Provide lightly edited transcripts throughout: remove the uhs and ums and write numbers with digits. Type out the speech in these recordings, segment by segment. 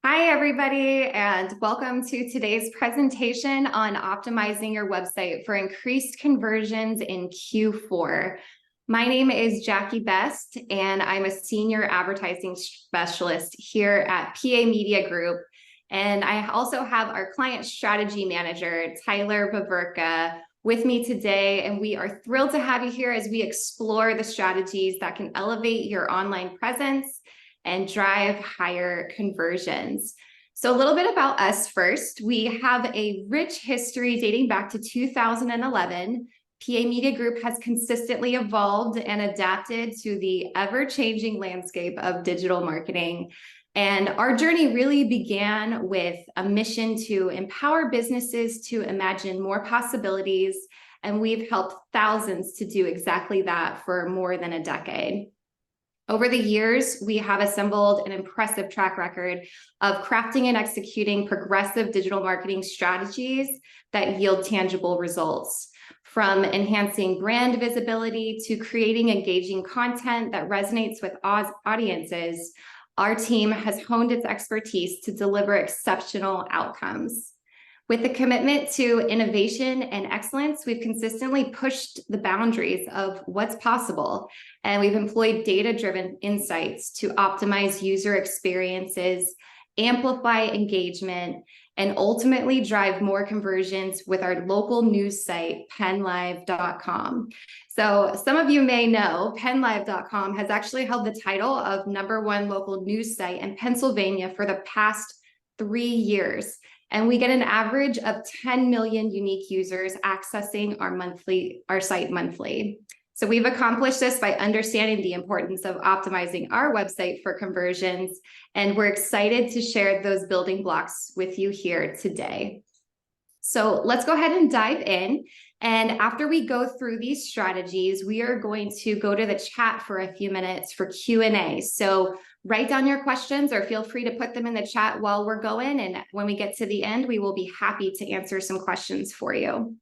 Hi, everybody, and welcome to today's presentation on optimizing your website for increased conversions in Q4. My name is Jackie Best, and I'm a senior advertising specialist here at PA Media Group. And I also have our client strategy manager, Tyler Baverka, with me today. And we are thrilled to have you here as we explore the strategies that can elevate your online presence and drive higher conversions. So a little bit about us first. We have a rich history dating back to 2011. PA Media Group has consistently evolved and adapted to the ever-changing landscape of digital marketing. And our journey really began with a mission to empower businesses to imagine more possibilities. And we've helped thousands to do exactly that for more than a decade. Over the years, we have assembled an impressive track record of crafting and executing progressive digital marketing strategies that yield tangible results. From enhancing brand visibility to creating engaging content that resonates with audiences, our team has honed its expertise to deliver exceptional outcomes. With a commitment to innovation and excellence, we've consistently pushed the boundaries of what's possible, and we've employed data-driven insights to optimize user experiences, amplify engagement, and ultimately drive more conversions with our local news site, PennLive.com. So some of you may know PennLive.com has actually held the title of #1 local news site in Pennsylvania for the past 3 years. And we get an average of 10 million unique users accessing our site monthly. So we've accomplished this by understanding the importance of optimizing our website for conversions, and we're excited to share those building blocks with you here today. So let's go ahead and dive in. And after we go through these strategies, we are going to go to the chat for a few minutes for Q&A. So write down your questions or feel free to put them in the chat while we're going. And when we get to the end, we will be happy to answer some questions for you.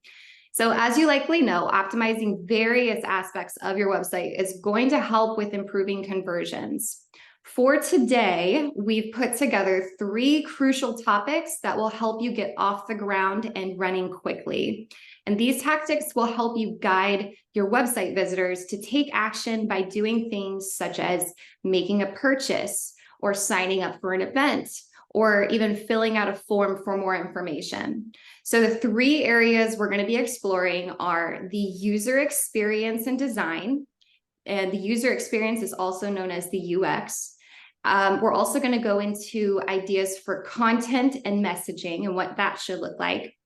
So as you likely know, optimizing various aspects of your website is going to help with improving conversions. For today, we've put together 3 crucial topics that will help you get off the ground and running quickly. And these tactics will help you guide your website visitors to take action by doing things such as making a purchase or signing up for an event or even filling out a form for more information. So the 3 areas we're going to be exploring are the user experience and design. And the user experience is also known as the UX. We're also going to go into ideas for content and messaging and what that should look like.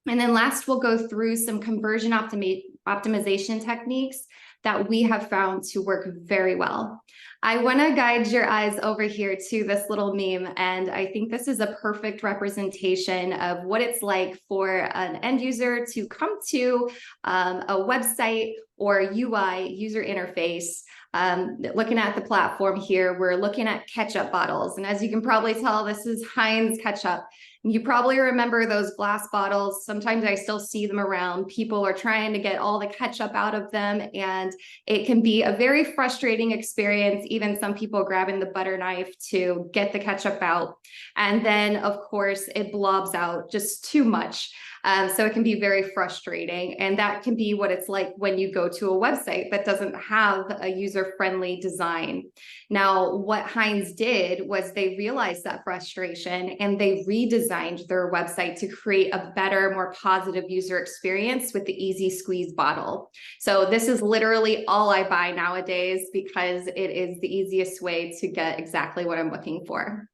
And then last, we'll go through some conversion optimization techniques that we have found to work very well. I want to guide your eyes over here to this little meme, and I think this is a perfect representation of what it's like for an end user to come to a website or UI user interface. Looking at the platform here, we're looking at ketchup bottles. And as you can probably tell, this is Heinz ketchup. You probably remember those glass bottles. Sometimes I still see them around. People are trying to get all the ketchup out of them, and it can be a very frustrating experience, even some people grabbing the butter knife to get the ketchup out. And then, of course, it blobs out just too much. So it can be very frustrating. And that can be what it's like when you go to a website that doesn't have a user-friendly design. Now, what Heinz did was they realized that frustration and they redesigned their website to create a better, more positive user experience with the easy squeeze bottle. So this is literally all I buy nowadays because it is the easiest way to get exactly what I'm looking for.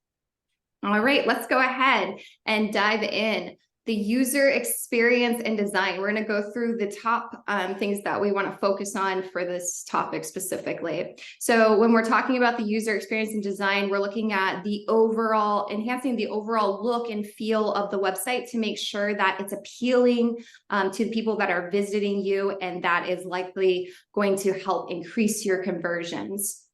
All right, let's go ahead and dive in. The user experience and design. We're going to go through the top things that we want to focus on for this topic specifically. So when we're talking about the user experience and design, we're looking at the overall, enhancing the overall look and feel of the website to make sure that it's appealing to the people that are visiting you, and that is likely going to help increase your conversions.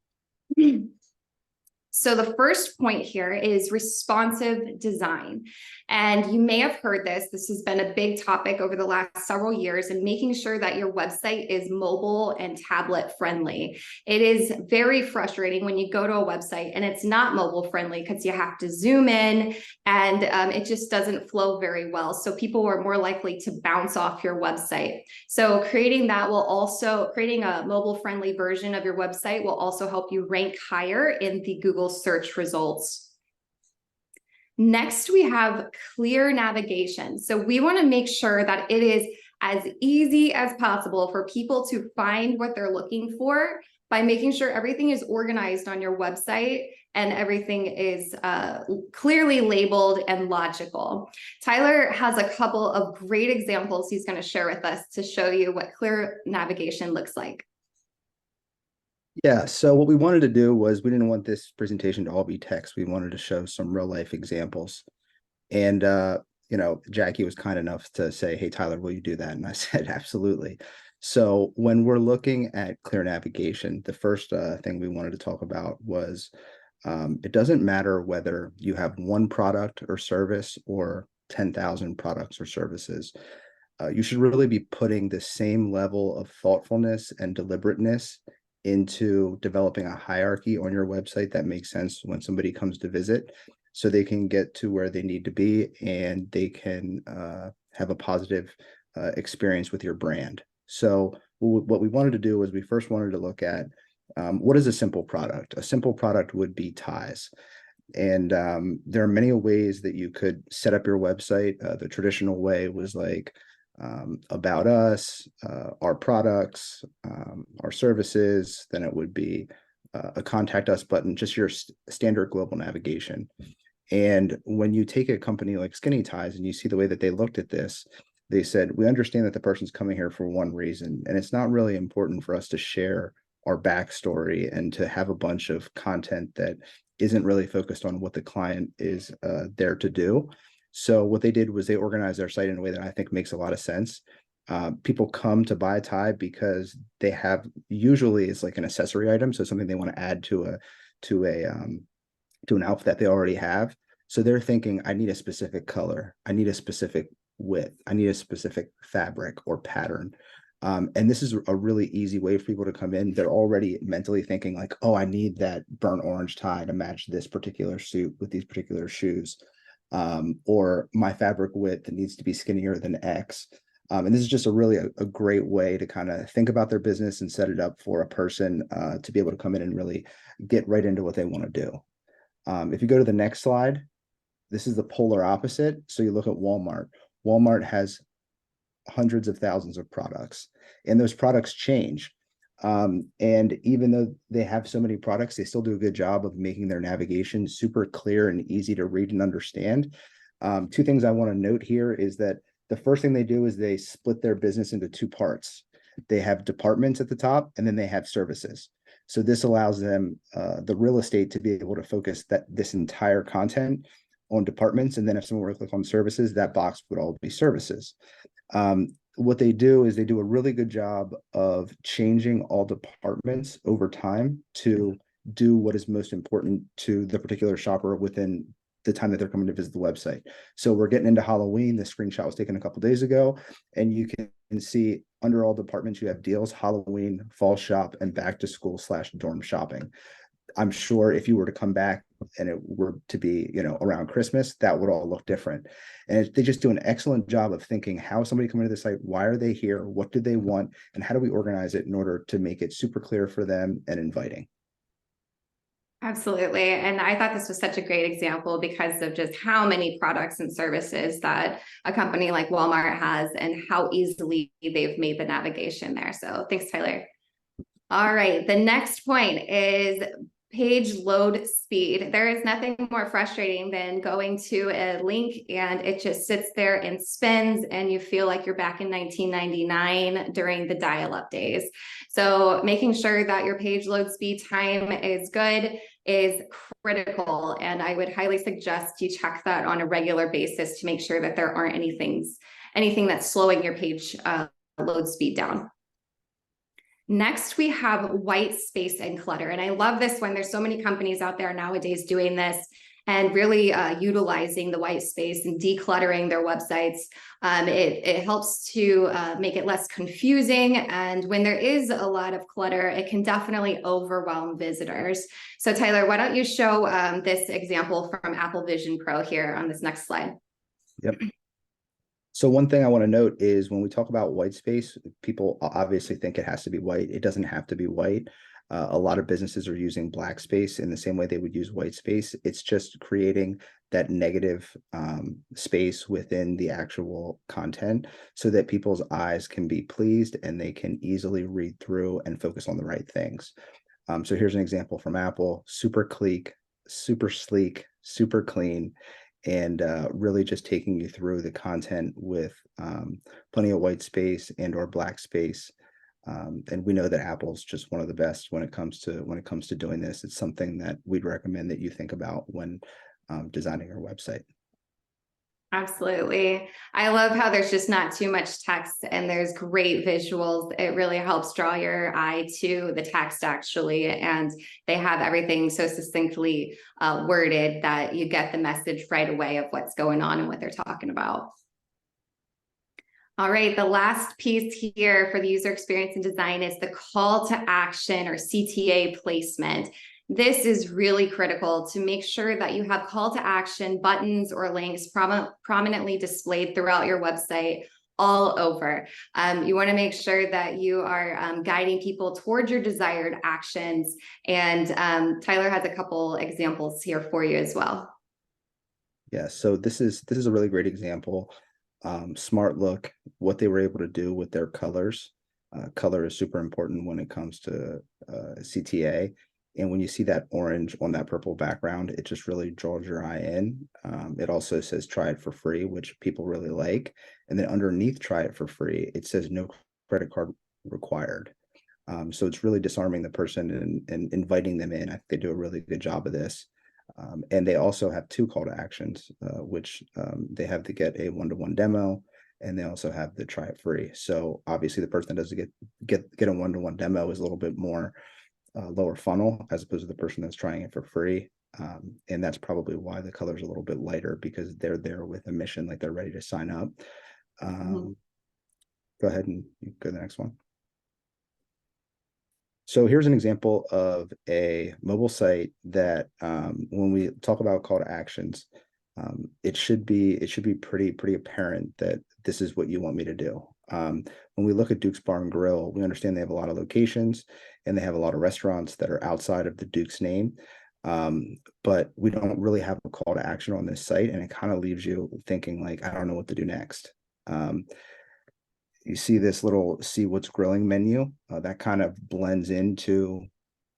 So the first point here is responsive design. And you may have heard this. This has been a big topic over the last several years, and making sure that your website is mobile and tablet friendly. It is very frustrating when you go to a website and it's not mobile friendly because you have to zoom in, and it just doesn't flow very well. So people are more likely to bounce off your website. So creating a mobile friendly version of your website will also help you rank higher in the Google search results. Next, we have clear navigation. So we want to make sure that it is as easy as possible for people to find what they're looking for by making sure everything is organized on your website and everything is clearly labeled and logical. Tyler has a couple of great examples he's going to share with us to show you what clear navigation looks like. Yeah, so what we wanted to do was we didn't want this presentation to all be text. We wanted to show some real life examples. And Jackie was kind enough to say, "Hey, Tyler, will you do that?" And I said, "Absolutely." So when we're looking at clear navigation, the first thing we wanted to talk about was it doesn't matter whether you have one product or service or 10,000 products or services. You should really be putting the same level of thoughtfulness and deliberateness into developing a hierarchy on your website that makes sense when somebody comes to visit, so they can get to where they need to be and they can have a positive experience with your brand. So what we wanted to do was we first wanted to look at what is a simple product. A simple product would be ties. And there are many ways that you could set up your website. The traditional way was like about us, our products, our services. Then it would be a contact us button, just your standard global navigation. And when you take a company like Skinny Ties and you see the way that they looked at this, they said, we understand that the person's coming here for one reason, and it's not really important for us to share our backstory and to have a bunch of content that isn't really focused on what the client is there to do. So what they did was they organized their site in a way that I think makes a lot of sense. People come to buy a tie because they have, usually it's like an accessory item, so something they want to add to an outfit that they already have. So they're thinking, I need a specific color, I need a specific width, I need a specific fabric or pattern. And this is a really easy way for people to come in. They're already mentally thinking like, oh, I need that burnt orange tie to match this particular suit with these particular shoes. Or my fabric width needs to be skinnier than X. And this is just a great way to kind of think about their business and set it up for a person to be able to come in and really get right into what they want to do. If you go to the next slide, this is the polar opposite. So you look at Walmart. Walmart has hundreds of thousands of products, and those products change. And even though they have so many products, they still do a good job of making their navigation super clear and easy to read and understand. Two things I want to note here is that the first thing they do is they split their business into two parts. They have departments at the top, and then they have services. So this allows them the real estate to be able to focus this entire content on departments. And then if someone were to click on services, that box would all be services. What they do is they do a really good job of changing all departments over time to do what is most important to the particular shopper within the time that they're coming to visit the website. So we're getting into Halloween. The screenshot was taken a couple of days ago, and you can see under all departments, you have deals, Halloween, fall shop, and back to school / dorm shopping. I'm sure if you were to come back and it were to be, around Christmas, that would all look different. And they just do an excellent job of thinking, how is somebody coming to the site? Why are they here? What do they want? And how do we organize it in order to make it super clear for them and inviting? Absolutely. And I thought this was such a great example because of just how many products and services that a company like Walmart has and how easily they've made the navigation there. So thanks, Tyler. All right. The next point is page load speed. There is nothing more frustrating than going to a link and it just sits there and spins and you feel like you're back in 1999 during the dial-up days. So making sure that your page load speed time is good is critical. And I would highly suggest you check that on a regular basis to make sure that there aren't anything that's slowing your page load speed down. Next, we have white space and clutter. And I love this one. There's so many companies out there nowadays doing this and really utilizing the white space and decluttering their websites. It helps to make it less confusing. And when there is a lot of clutter, it can definitely overwhelm visitors. So Tyler, why don't you show this example from Apple Vision Pro here on this next slide? Yep. So one thing I want to note is when we talk about white space, people obviously think it has to be white. It doesn't have to be white. A lot of businesses are using black space in the same way they would use white space. It's just creating that negative space within the actual content so that people's eyes can be pleased and they can easily read through and focus on the right things. So here's an example from Apple: super sleek, super clean, and really just taking you through the content with plenty of white space and or black space. And we know that Apple's just one of the best when it comes to doing this. It's something that we'd recommend that you think about when designing your website. Absolutely. I love how there's just not too much text and there's great visuals. It really helps draw your eye to the text actually. And they have everything so succinctly worded that you get the message right away of what's going on and what they're talking about. All right, the last piece here for the user experience and design is the call to action or CTA placement. This is really critical to make sure that you have call to action buttons or links prominently displayed throughout your website all over. You want to make sure that you are guiding people towards your desired actions. And Tyler has a couple examples here for you as well. Yeah, so this is a really great example. Smart Look, what they were able to do with their colors. Color is super important when it comes to CTA. And when you see that orange on that purple background, it just really draws your eye in. It also says try it for free, which people really like. And then underneath try it for free, it says no credit card required. So it's really disarming the person and inviting them in. I think they do a really good job of this. And they also have two call to actions, which they have to get a one-to-one demo, and they also have the try it free. So obviously the person that doesn't get a one-to-one demo is a little bit more lower funnel as opposed to the person that's trying it for free. And that's probably why the color's a little bit lighter, because they're there with a mission, like they're ready to sign up. Go ahead and go to the next one. So here's an example of a mobile site that when we talk about call to actions, it should be pretty apparent that this is what you want me to do. When we look at Duke's Bar and Grill, we understand they have a lot of locations and they have a lot of restaurants that are outside of the Duke's name. But we don't really have a call to action on this site, and it kind of leaves you thinking like, I don't know what to do next. You see this little see what's grilling menu that kind of blends into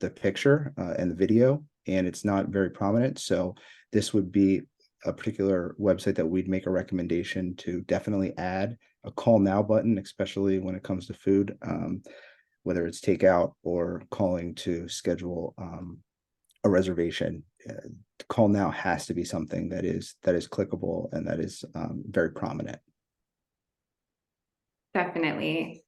the picture and the video, and it's not very prominent. So this would be a particular website that we'd make a recommendation to definitely add a call now button, especially when it comes to food, whether it's takeout or calling to schedule a reservation. Call now has to be something that is clickable and that is very prominent. Definitely.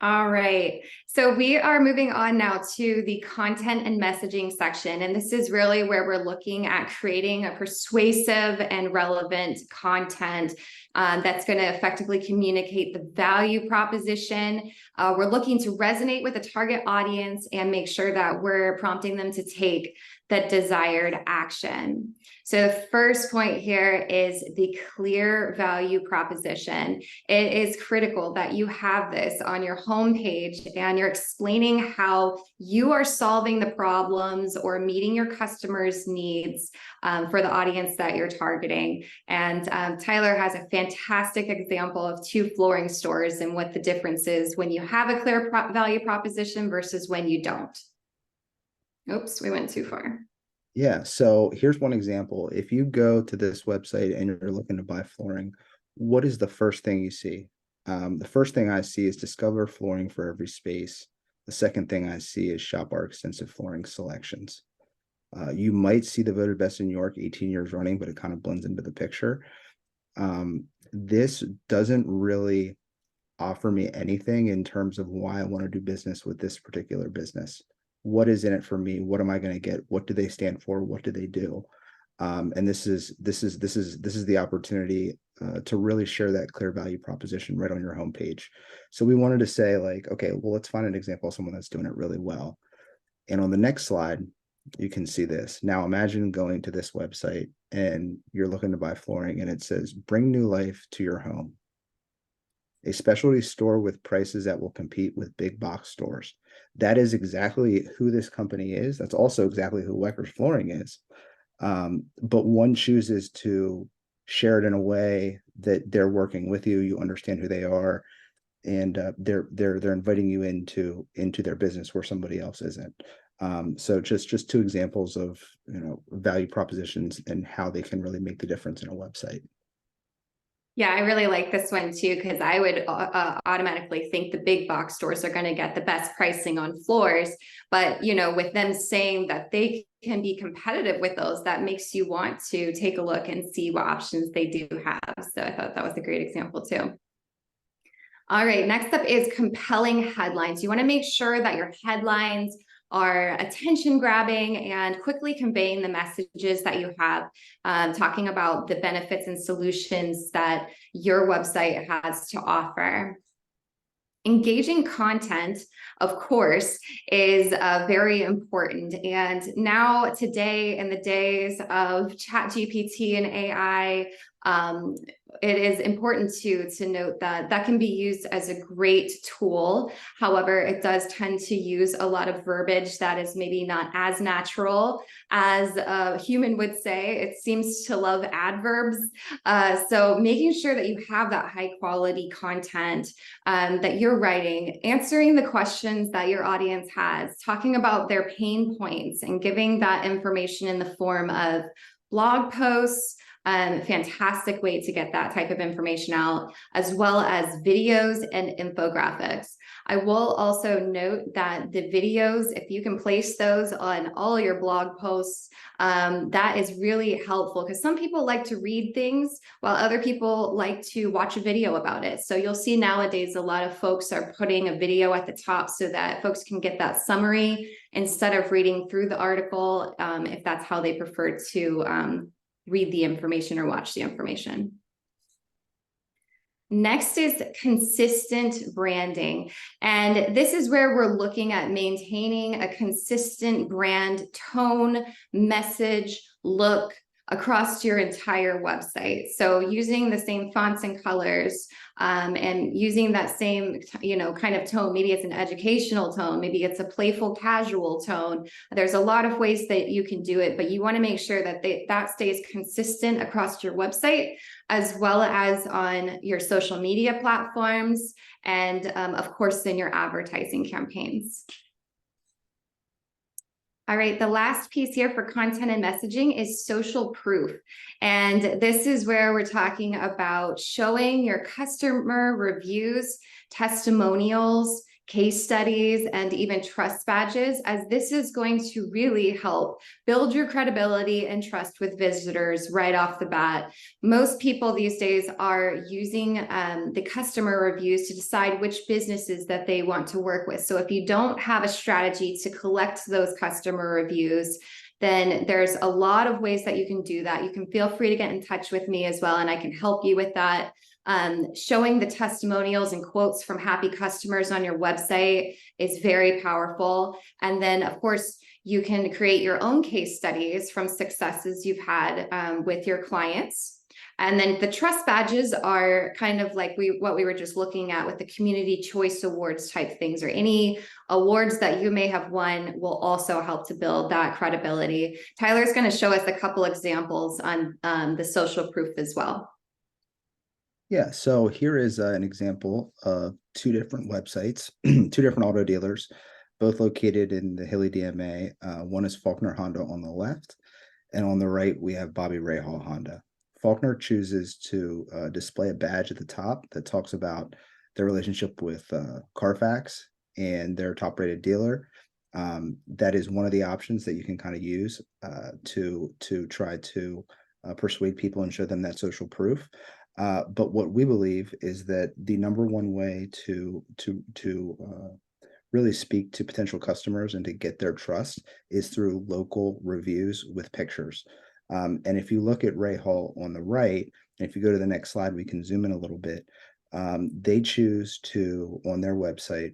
All right. So we are moving on now to the content and messaging section. And this is really where we're looking at creating a persuasive and relevant content that's going to effectively communicate the value proposition. We're looking to resonate with the target audience and make sure that we're prompting them to take the desired action. So the first point here is the clear value proposition. It is critical that you have this on your homepage and you're explaining how you are solving the problems or meeting your customers' needs for the audience that you're targeting. And Tyler has a fantastic example of two flooring stores and what the difference is when you have a clear value proposition versus when you don't. Oops, we went too far. Yeah, so here's one example. If you go to this website and you're looking to buy flooring, what is the first thing you see? The first thing I see is discover flooring for every space. The second thing I see is shop our extensive flooring selections. You might see the voted best in New York 18 years running, but it kind of blends into the picture. This doesn't really offer me anything in terms of why I want to do business with this particular business. What is in it for me? What am I going to get? What do they stand for? What do they do? And this is the opportunity to really share that clear value proposition right on your homepage. So we wanted to say, like, okay, well, let's find an example of someone that's doing it really well. And on the next slide, you can see this. Now imagine going to this website and you're looking to buy flooring and it says, bring new life to your home. A specialty store with prices that will compete with big box stores. That is exactly who this company is. That's also exactly who Wecker's Flooring is. But one chooses to share it in a way that they're working with you. You understand who they are, and they're inviting you into their business where somebody else isn't. So just two examples of value propositions and how they can really make the difference in a website. Yeah, I really like this one too, because I would automatically think the big box stores are going to get the best pricing on floors. But, with them saying that they can be competitive with those, that makes you want to take a look and see what options they do have. So I thought that was a great example too. All right, next up is compelling headlines. You want to make sure that your headlines are attention grabbing and quickly conveying the messages that you have, talking about the benefits and solutions that your website has to offer. Engaging content, of course, is very important. And now today, in the days of ChatGPT and AI, it is important to note that that can be used as a great tool. However, it does tend to use a lot of verbiage that is maybe not as natural as a human would say. It seems to love adverbs. So making sure that you have that high quality content that you're writing, answering the questions that your audience has, talking about their pain points and giving that information in the form of blog posts, fantastic way to get that type of information out, as well as videos and infographics. I will also note that the videos, if you can place those on all your blog posts, that is really helpful because some people like to read things while other people like to watch a video about it. So you'll see nowadays a lot of folks are putting a video at the top so that folks can get that summary instead of reading through the article, if that's how they prefer to read the information or watch the information. Next is consistent branding. And this is where we're looking at maintaining a consistent brand tone, message, look across your entire website. So using the same fonts and colors, and using that same, kind of tone. Maybe it's an educational tone, maybe it's a playful, casual tone. There's a lot of ways that you can do it, but you want to make sure that that stays consistent across your website, as well as on your social media platforms, and of course, in your advertising campaigns. All right, the last piece here for content and messaging is social proof. And this is where we're talking about showing your customer reviews, testimonials, case studies, and even trust badges, as this is going to really help build your credibility and trust with visitors right off the bat. Most people these days are using the customer reviews to decide which businesses that they want to work with. So if you don't have a strategy to collect those customer reviews, then there's a lot of ways that you can do that. You can feel free to get in touch with me as well, and I can help you with that. Showing the testimonials and quotes from happy customers on your website is very powerful. And then, of course, you can create your own case studies from successes you've had with your clients. And then the trust badges are kind of like what we were just looking at with the community choice awards type things, or any awards that you may have won will also help to build that credibility. Tyler's going to show us a couple examples on the social proof as well. Yeah, so here is an example of two different websites, two different auto dealers, both located in the Hilly DMA. One is Faulkner Honda on the left, and on the right, we have Bobby Rahal Honda. Faulkner chooses to display a badge at the top that talks about their relationship with Carfax and their top-rated dealer. That is one of the options that you can kind of use to try to persuade people and show them that social proof. But what we believe is that the number one way to really speak to potential customers and to get their trust is through local reviews with pictures. And if you look at Ray Hall on the right, and if you go to the next slide, we can zoom in a little bit. They choose to, on their website,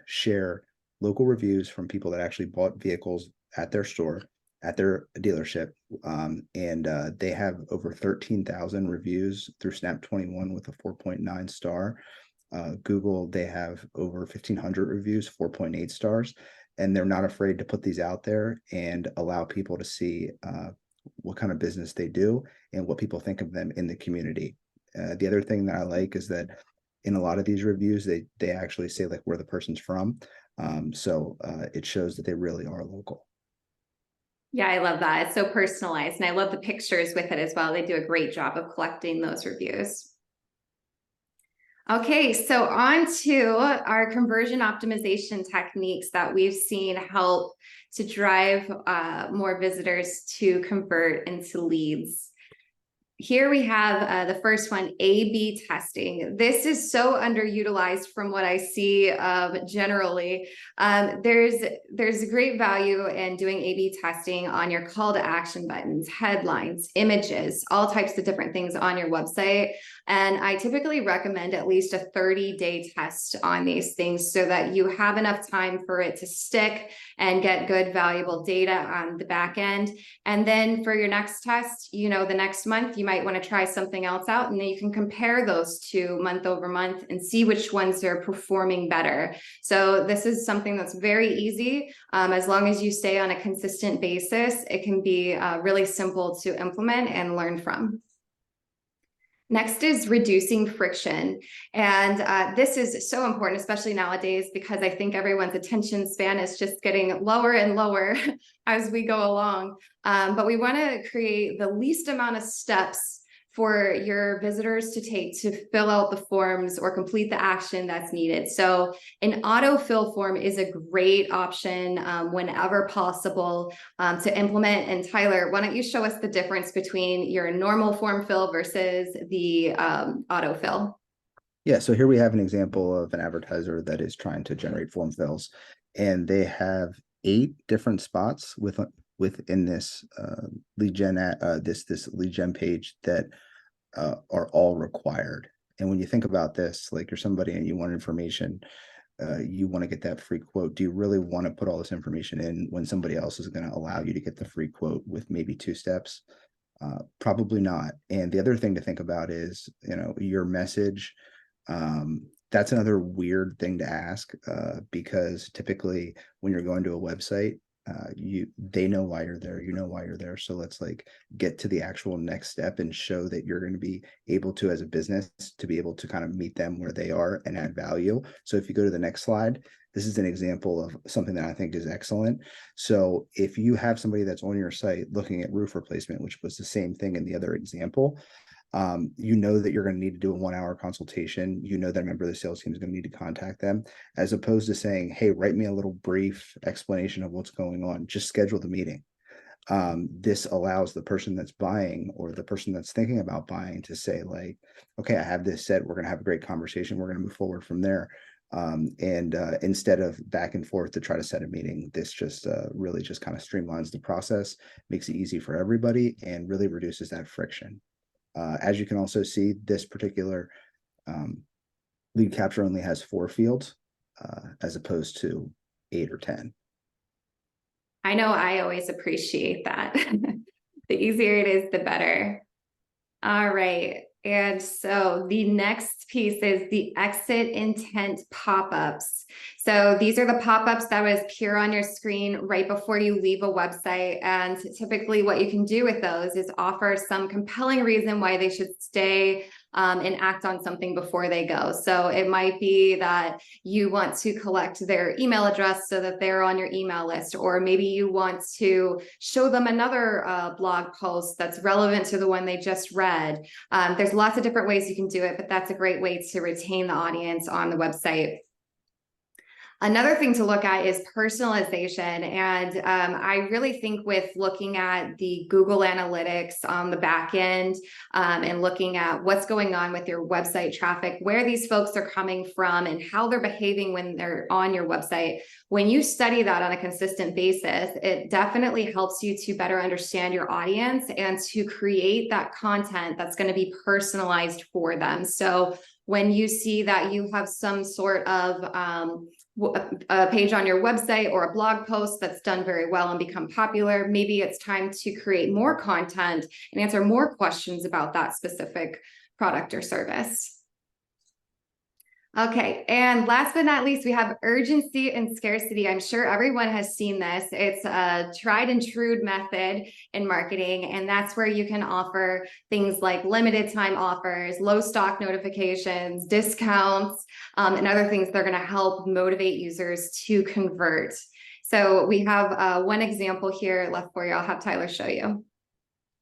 share local reviews from people that actually bought vehicles at their store, at their dealership. And they have over 13,000 reviews through Snap 21 with a 4.9 star. Google, they have over 1,500 reviews, 4.8 stars, and they're not afraid to put these out there and allow people to see what kind of business they do and what people think of them in the community. The other thing that I like is that in a lot of these reviews, they actually say like where the person's from. So it shows that they really are local. Yeah, I love that. It's so personalized, and I love the pictures with it as well. They do a great job of collecting those reviews. Okay, so on to our conversion optimization techniques that we've seen help to drive more visitors to convert into leads. Here we have the first one, A/B testing. This is so underutilized from what I see generally. There's a great value in doing A/B testing on your call to action buttons, headlines, images, all types of different things on your website. And I typically recommend at least a 30-day test on these things so that you have enough time for it to stick and get good, valuable data on the back end. And then for your next test, the next month, you might want to try something else out, and then you can compare those two month over month and see which ones are performing better. So this is something that's very easy. As long as you stay on a consistent basis, it can be really simple to implement and learn from. Next is reducing friction. And this is so important, especially nowadays, because I think everyone's attention span is just getting lower and lower as we go along. But we want to create the least amount of steps for your visitors to take to fill out the forms or complete the action that's needed. So an autofill form is a great option whenever possible to implement. And Tyler, why don't you show us the difference between your normal form fill versus the autofill? Yeah, so here we have an example of an advertiser that is trying to generate form fills, and they have 8 different spots within this lead gen this lead gen page that are all required. And when you think about this, like you're somebody and you want information, you want to get that free quote. Do you really want to put all this information in when somebody else is going to allow you to get the free quote with maybe 2 steps? Probably not. And the other thing to think about is, your message. That's another weird thing to ask because typically when you're going to a website, they know why you're there, why you're there. So let's get to the actual next step and show that you're going to be able to, as a business, to be able to kind of meet them where they are and add value. So if you go to the next slide, this is an example of something that I think is excellent. So if you have somebody that's on your site looking at roof replacement, which was the same thing in the other example, that you're going to need to do a 1-hour consultation. That a member of the sales team is going to need to contact them, as opposed to saying, hey, write me a little brief explanation of what's going on. Just schedule the meeting. This allows the person that's buying or the person that's thinking about buying to say okay, I have this set. We're going to have a great conversation. We're going to move forward from there. Instead of back and forth to try to set a meeting, this just really just kind of streamlines the process, makes it easy for everybody, and really reduces that friction. As you can also see, this particular lead capture only has 4 fields as opposed to 8 or 10. I know I always appreciate that. The easier it is, the better. All right. And so the next piece is the exit intent pop-ups. So these are the pop-ups that will appear on your screen right before you leave a website. And typically what you can do with those is offer some compelling reason why they should stay and act on something before they go. So it might be that you want to collect their email address so that they're on your email list, or maybe you want to show them another blog post that's relevant to the one they just read. There's lots of different ways you can do it, but that's a great way to retain the audience on the website. Another thing to look at is personalization. And I really think with looking at the Google Analytics on the back end and looking at what's going on with your website traffic, where these folks are coming from and how they're behaving when they're on your website, when you study that on a consistent basis, it definitely helps you to better understand your audience and to create that content that's going to be personalized for them. So when you see that you have some sort of a page on your website or a blog post that's done very well and become popular, maybe it's time to create more content and answer more questions about that specific product or service. Okay, and last but not least, we have urgency and scarcity. I'm sure everyone has seen this. It's a tried and true method in marketing, and that's where you can offer things like limited time offers, low stock notifications, discounts, and other things that are going to help motivate users to convert. So we have one example here left for you. I'll have Tyler show you.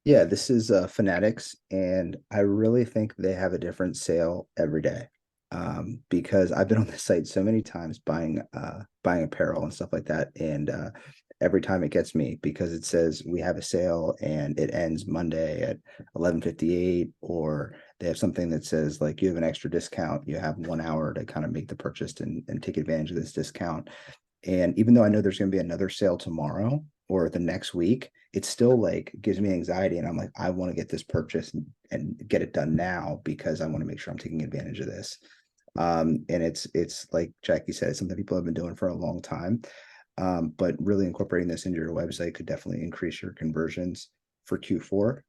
Yeah, this is Fanatics, and I really think they have a different sale every day. Because I've been on the site so many times buying apparel and stuff like that, and every time it gets me because it says we have a sale and it ends Monday at 11:58, or they have something that says like you have an extra discount, you have 1 hour to kind of make the purchase and take advantage of this discount. And even though I know there's going to be another sale tomorrow or the next week, it still like gives me anxiety, and I'm like, I want to get this purchase and get it done now because I want to make sure I'm taking advantage of this. And it's like Jackie said, it's something people have been doing for a long time. But really incorporating this into your website could definitely increase your conversions for Q4.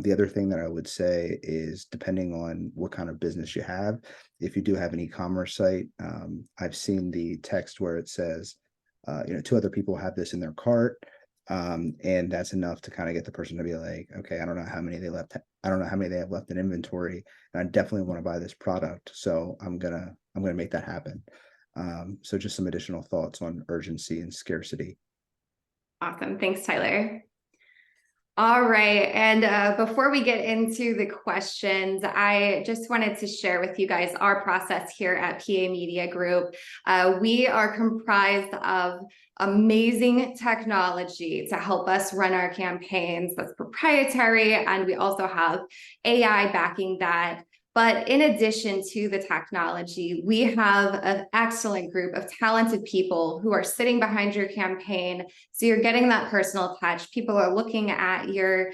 The other thing that I would say is depending on what kind of business you have, if you do have an e-commerce site, I've seen the text where it says, 2 other people have this in their cart. And that's enough to kind of get the person to be like, okay, I don't know how many they left. I don't know how many they have left in inventory, and I definitely want to buy this product. So I'm gonna make that happen. So just some additional thoughts on urgency and scarcity. Awesome. Thanks, Tyler. All right. And before we get into the questions, I just wanted to share with you guys our process here at PA Media Group. We are comprised of amazing technology to help us run our campaigns. That's proprietary. And we also have AI backing that. But in addition to the technology, we have an excellent group of talented people who are sitting behind your campaign. So you're getting that personal touch. People are looking at your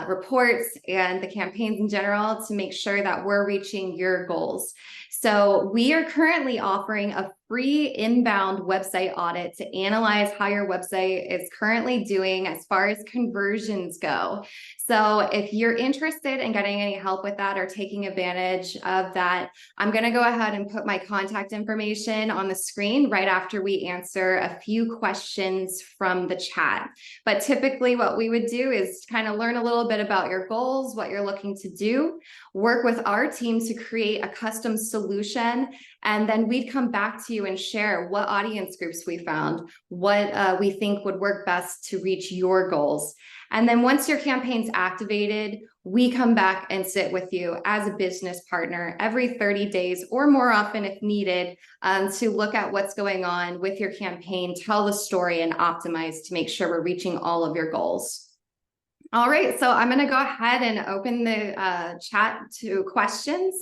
reports and the campaigns in general to make sure that we're reaching your goals. So we are currently offering a free inbound website audit to analyze how your website is currently doing as far as conversions go. So if you're interested in getting any help with that or taking advantage of that, I'm going to go ahead and put my contact information on the screen right after we answer a few questions from the chat. But typically what we would do is kind of learn a little bit about your goals, what you're looking to do, work with our team to create a custom solution, and then we'd come back to you and share what audience groups we found, what we think would work best to reach your goals. And then once your campaign's activated, we come back and sit with you as a business partner every 30 days or more often if needed to look at what's going on with your campaign, tell the story, and optimize to make sure we're reaching all of your goals. All right, so I'm going to go ahead and open the chat to questions.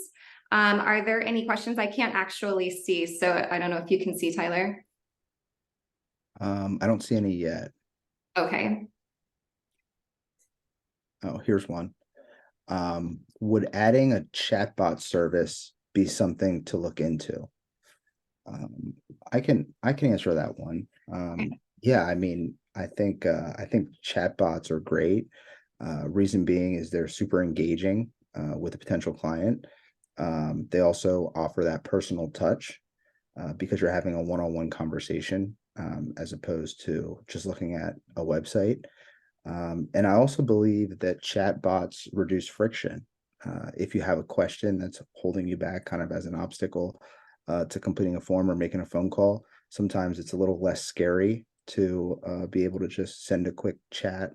Are there any questions? I can't actually see, so I don't know if you can see, Tyler. I don't see any yet. Okay. Oh, here's one. Would adding a chatbot service be something to look into? I can answer that one. Yeah, I mean, I think chatbots are great. Reason being is they're super engaging with a potential client. They also offer that personal touch because you're having a one-on-one conversation as opposed to just looking at a website. And I also believe that chatbots reduce friction. If you have a question that's holding you back kind of as an obstacle to completing a form or making a phone call, sometimes it's a little less scary to be able to just send a quick chat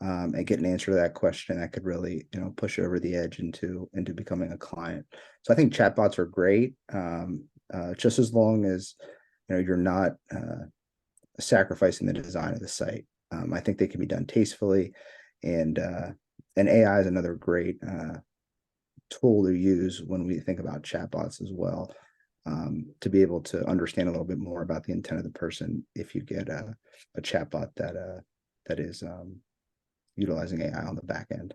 and get an answer to that question that could really, push you over the edge into becoming a client. So I think chatbots are great, just as long as you're not sacrificing the design of the site. I think they can be done tastefully, and AI is another great tool to use when we think about chatbots as well, to be able to understand a little bit more about the intent of the person if you get a chatbot that is utilizing AI on the back end.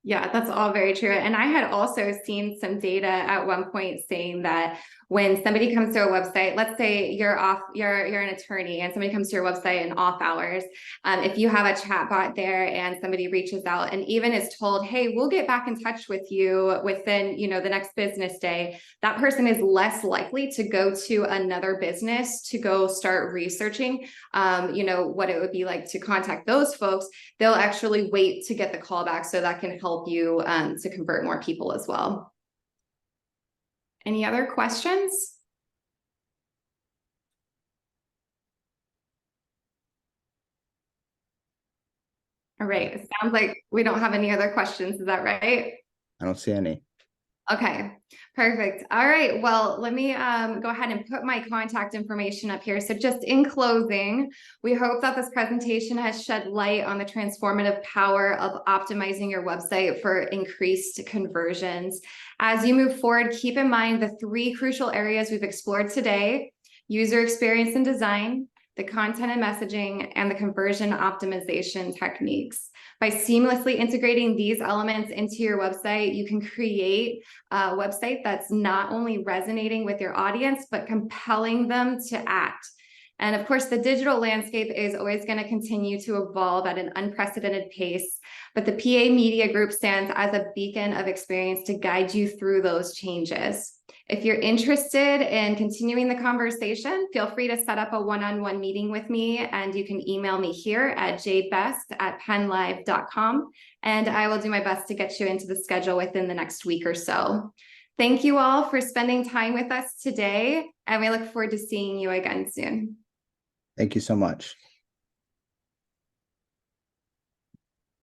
Yeah, that's all very true. And I had also seen some data at one point saying that when somebody comes to a website, let's say you're an attorney and somebody comes to your website in off hours, if you have a chat bot there and somebody reaches out and even is told, hey, we'll get back in touch with you within, the next business day, that person is less likely to go to another business to go start researching, what it would be like to contact those folks. They'll actually wait to get the call back, so that can help you to convert more people as well. Any other questions? All right, it sounds like we don't have any other questions. Is that right? I don't see any. Okay, perfect. All right, well, let me go ahead and put my contact information up here. So just in closing, we hope that this presentation has shed light on the transformative power of optimizing your website for increased conversions. As you move forward, keep in mind the 3 crucial areas we've explored today: user experience and design, the content and messaging, and the conversion optimization techniques. By seamlessly integrating these elements into your website, you can create a website that's not only resonating with your audience, but compelling them to act. And of course, the digital landscape is always going to continue to evolve at an unprecedented pace, but the PA Media Group stands as a beacon of experience to guide you through those changes. If you're interested in continuing the conversation, feel free to set up a one-on-one meeting with me, and you can email me here at jbest@penlive.com, and I will do my best to get you into the schedule within the next week or so. Thank you all for spending time with us today, and we look forward to seeing you again soon. Thank you so much.